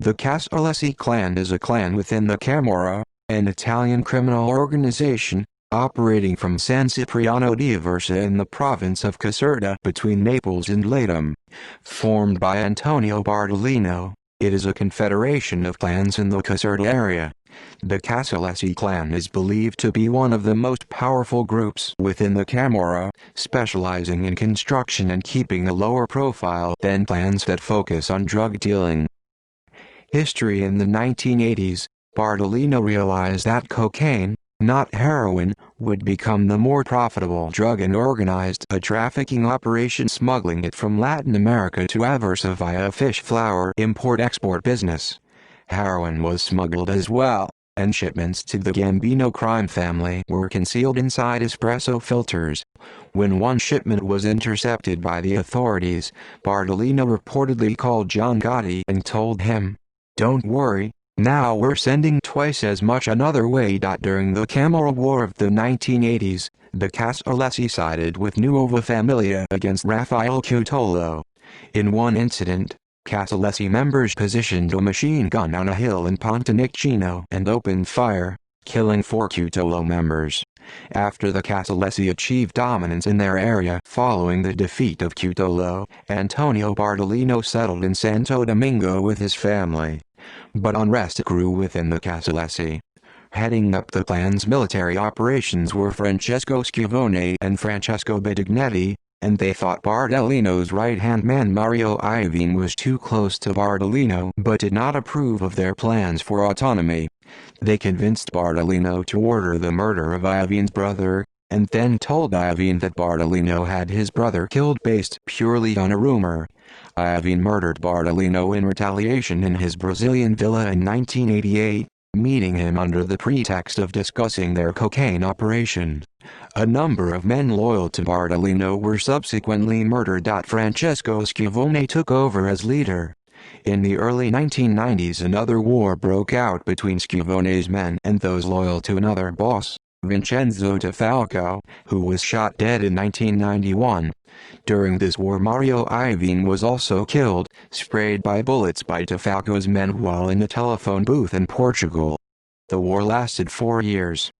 The Casalesi clan is a clan within the Camorra, an Italian criminal organization, operating from San Cipriano di Aversa in the province of Caserta between Naples and Latium. Formed by Antonio Bartolino, it is a confederation of clans in the Caserta area. The Casalesi clan is believed to be one of the most powerful groups within the Camorra, specializing in construction and keeping a lower profile than clans that focus on drug dealing. History. In the 1980s, Bartolino realized that cocaine, not heroin, would become the more profitable drug and organized a trafficking operation smuggling it from Latin America to Aversa via a fish flour import-export business. Heroin was smuggled as well, and shipments to the Gambino crime family were concealed inside espresso filters. When one shipment was intercepted by the authorities, Bartolino reportedly called John Gotti and told him, "Don't worry, now we're sending twice as much another way." During the Camorra War of the 1980s, the Casalesi sided with Nuova Famiglia against Raffaele Cutolo. In one incident, Casalesi members positioned a machine gun on a hill in Pontenicchino and opened fire, killing 4 Cutolo members. After the Casalesi achieved dominance in their area following the defeat of Cutolo, Antonio Bartolino settled in Santo Domingo with his family. But unrest grew within the Casalesi. Heading up the clan's military operations were Francesco Schiavone and Francesco Bidignetti, and they thought Bartolino's right-hand man Mario Iovine was too close to Bartolino but did not approve of their plans for autonomy. They convinced Bartolino to order the murder of Iovine's brother, and then told Iovine that Bartolino had his brother killed based purely on a rumor. Iovine murdered Bartolino in retaliation in his Brazilian villa in 1988, meeting him under the pretext of discussing their cocaine operation. A number of men loyal to Bartolino were subsequently murdered. Francesco Schiavone took over as leader. In the early 1990s, another war broke out between Schiavone's men and those loyal to another boss, Vincenzo DeFalco, who was shot dead in 1991. During this war, Mario Iovine was also killed, sprayed by bullets by DeFalco's men while in a telephone booth in Portugal. The war lasted 4 years.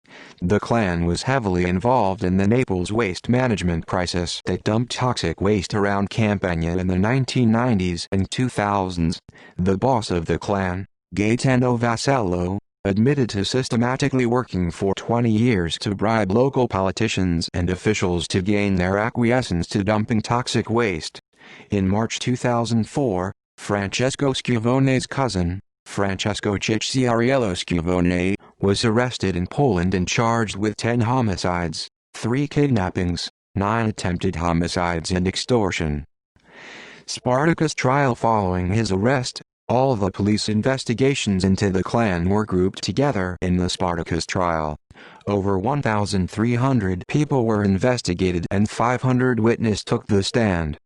The clan was heavily involved in the Naples waste management crisis that dumped toxic waste around Campania in the 1990s and 2000s. The boss of the clan, Gaetano Vassallo, admitted to systematically working for 20 years to bribe local politicians and officials to gain their acquiescence to dumping toxic waste. In March 2004, Francesco Schiavone's cousin, Francesco Cicciariello Schiavone, was arrested in Poland and charged with 10 homicides, 3 kidnappings, 9 attempted homicides and extortion. Spartacus trial. Following his arrest, all the police investigations into the clan were grouped together in the Spartacus trial. Over 1,300 people were investigated and 500 witnesses took the stand.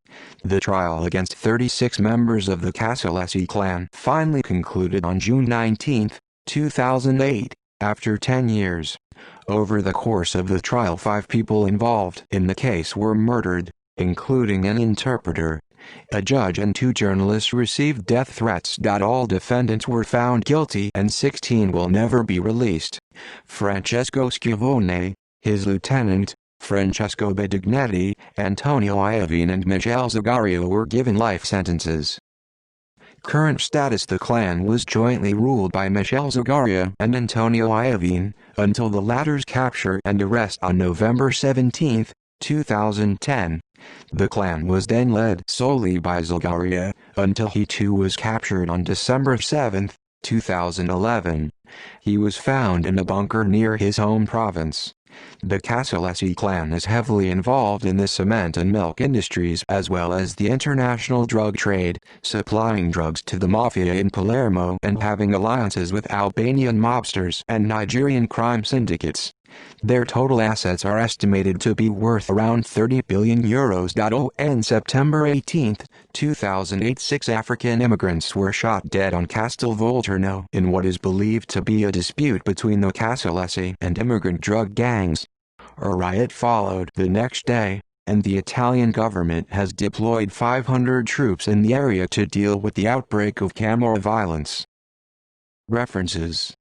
The trial against 36 members of the Casalesi clan finally concluded on June 19, 2008, after 10 years. Over the course of the trial, 5 people involved in the case were murdered, including an interpreter. A judge and 2 journalists received death threats. All defendants were found guilty and 16 will never be released. Francesco Schiavone, his lieutenant, Francesco Bidignetti, Antonio Iovine and Michele Zagario were given life sentences. Current status: the clan was jointly ruled by Michele Zagaria and Antonio Iovine, until the latter's capture and arrest on November 17, 2010. The clan was then led solely by Zagaria, until he too was captured on December 7, 2011. He was found in a bunker near his home province. The Casalesi clan is heavily involved in the cement and milk industries as well as the international drug trade, supplying drugs to the mafia in Palermo and having alliances with Albanian mobsters and Nigerian crime syndicates. Their total assets are estimated to be worth around €30 billion. On September 18, 2008, 6 African immigrants were shot dead on Castelvolturno in what is believed to be a dispute between the Casalesi and immigrant drug gangs. A riot followed the next day, and the Italian government has deployed 500 troops in the area to deal with the outbreak of Camorra violence. References: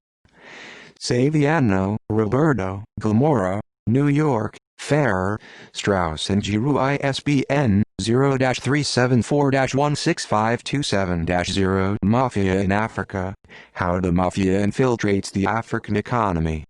Saviano, Roberto, Gomorrah, New York, Ferrer, Strauss and Giroux. ISBN 0-374-16527-0. Mafia in Africa: How the Mafia Infiltrates the African Economy.